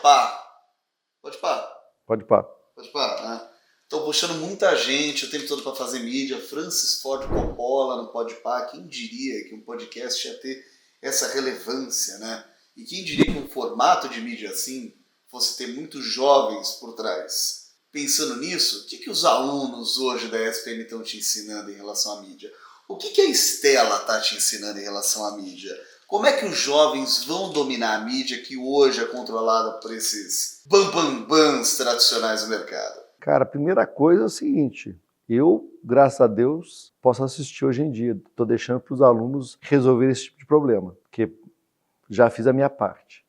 pá. Pode pá. Pode pá. Pode pá, né? Estão puxando muita gente o tempo todo para fazer mídia. Francis Ford Coppola no Podpah. Quem diria que um podcast ia ter essa relevância, né? E quem diria que um formato de mídia assim fosse ter muitos jovens por trás? Pensando nisso, o que os alunos hoje da ESPM estão te ensinando em relação à mídia? O que a Estela está te ensinando em relação à mídia? Como é que os jovens vão dominar a mídia que hoje é controlada por esses bambambãs tradicionais do mercado? Cara, a primeira coisa é o seguinte, eu, graças a Deus, posso assistir hoje em dia. Estou deixando para os alunos resolverem esse tipo de problema, porque já fiz a minha parte.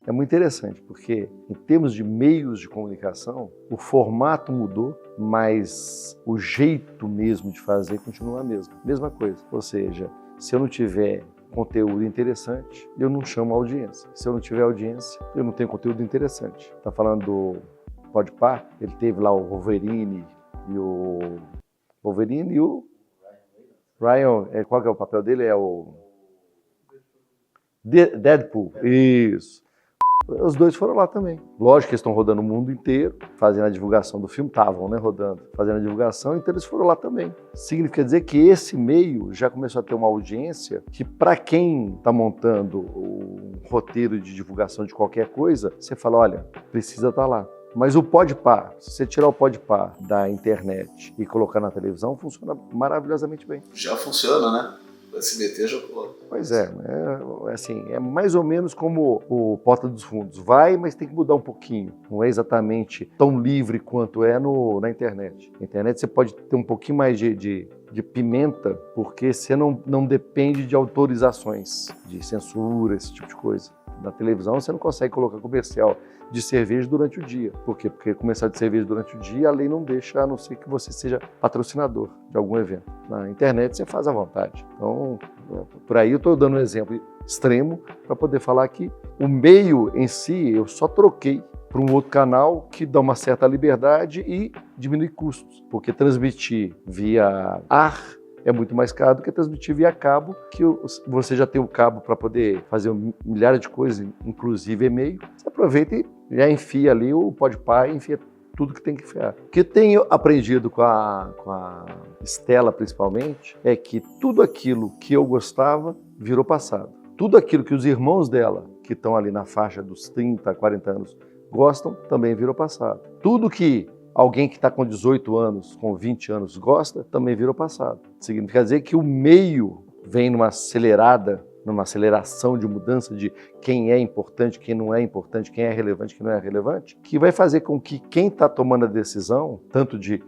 É muito interessante, porque em termos de meios de comunicação, o formato mudou, mas o jeito mesmo de fazer continua a mesma coisa. Ou seja, se eu não tiver conteúdo interessante, eu não chamo audiência. Se eu não tiver audiência, eu não tenho conteúdo interessante. Tá falando do Podpah, ele teve lá o Wolverine e o Ryan, qual que é o papel dele? É o Deadpool. Isso. Os dois foram lá também. Lógico que eles estão rodando o mundo inteiro, fazendo a divulgação do filme, estavam, né, rodando, fazendo a divulgação, então eles foram lá também. Significa dizer que esse meio já começou a ter uma audiência que, para quem está montando um roteiro de divulgação de qualquer coisa, você fala, olha, precisa estar lá. Mas o Podpah, se você tirar o Podpah da internet e colocar na televisão, funciona maravilhosamente bem. Já funciona, né? O SBT já pulou. Pois é assim, é mais ou menos como o Porta dos Fundos. Vai, mas tem que mudar um pouquinho. Não é exatamente tão livre quanto é na internet. Na internet você pode ter um pouquinho mais de pimenta, porque você não depende de autorizações, de censura, esse tipo de coisa. Na televisão você não consegue colocar comercial de cerveja durante o dia. Por quê? Porque comercial de cerveja durante o dia, a lei não deixa, a não ser que você seja patrocinador de algum evento. Na internet você faz à vontade. Então, por aí eu estou dando um exemplo extremo para poder falar que o meio em si eu só troquei para um outro canal que dá uma certa liberdade e diminui custos. Porque transmitir via ar é muito mais caro do que transmitir via cabo, que você já tem o cabo para poder fazer milhares de coisas, inclusive e-mail. Você aproveita e já enfia ali o Podpah, enfia tudo que tem que enfiar. O que eu tenho aprendido com a Estela, principalmente, é que tudo aquilo que eu gostava virou passado. Tudo aquilo que os irmãos dela, que estão ali na faixa dos 30, 40 anos, gostam, também virou passado. Tudo que alguém que está com 18 anos, com 20 anos gosta, também virou passado. Significa dizer que o meio vem numa aceleração de mudança de quem é importante, quem não é importante, quem é relevante, quem não é relevante, que vai fazer com que quem está tomando a decisão, tanto de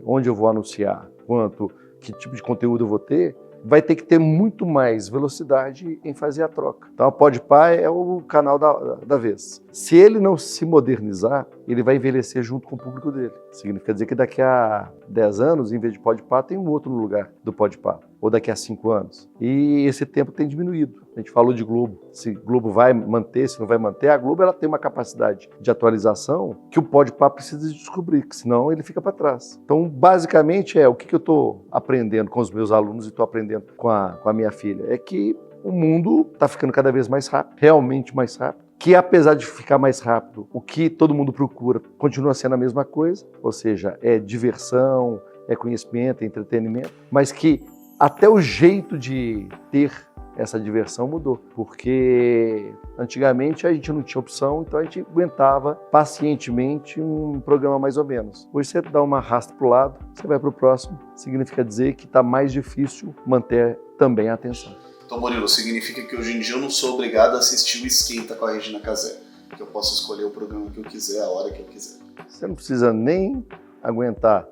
onde eu vou anunciar, quanto que tipo de conteúdo eu vou ter, vai ter que ter muito mais velocidade em fazer a troca. Então, a Podpah é o canal da vez. Se ele não se modernizar, ele vai envelhecer junto com o público dele. Significa dizer que daqui a 10 anos, em vez de Podpah, tem um outro no lugar do Podpah. Ou daqui a 5 anos. E esse tempo tem diminuído. A gente falou de Globo. Se Globo vai manter, se não vai manter, a Globo ela tem uma capacidade de atualização que o Podpah precisa descobrir, que senão ele fica para trás. Então, basicamente, o que eu estou aprendendo com os meus alunos e estou aprendendo com a minha filha, é que o mundo está ficando cada vez mais rápido, realmente mais rápido. Que apesar de ficar mais rápido, o que todo mundo procura continua sendo a mesma coisa, ou seja, é diversão, é conhecimento, é entretenimento, mas que até o jeito de ter essa diversão mudou, porque antigamente a gente não tinha opção, então a gente aguentava pacientemente um programa mais ou menos. Hoje você dá uma arrasta para o lado, você vai para o próximo, significa dizer que está mais difícil manter também a atenção. Então, Murilo, significa que hoje em dia eu não sou obrigado a assistir o Esquenta com a Regina Casé, que eu posso escolher o programa que eu quiser, a hora que eu quiser. Você não precisa nem aguentar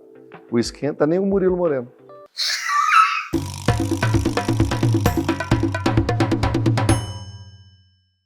o Esquenta, nem o Murilo Moreno.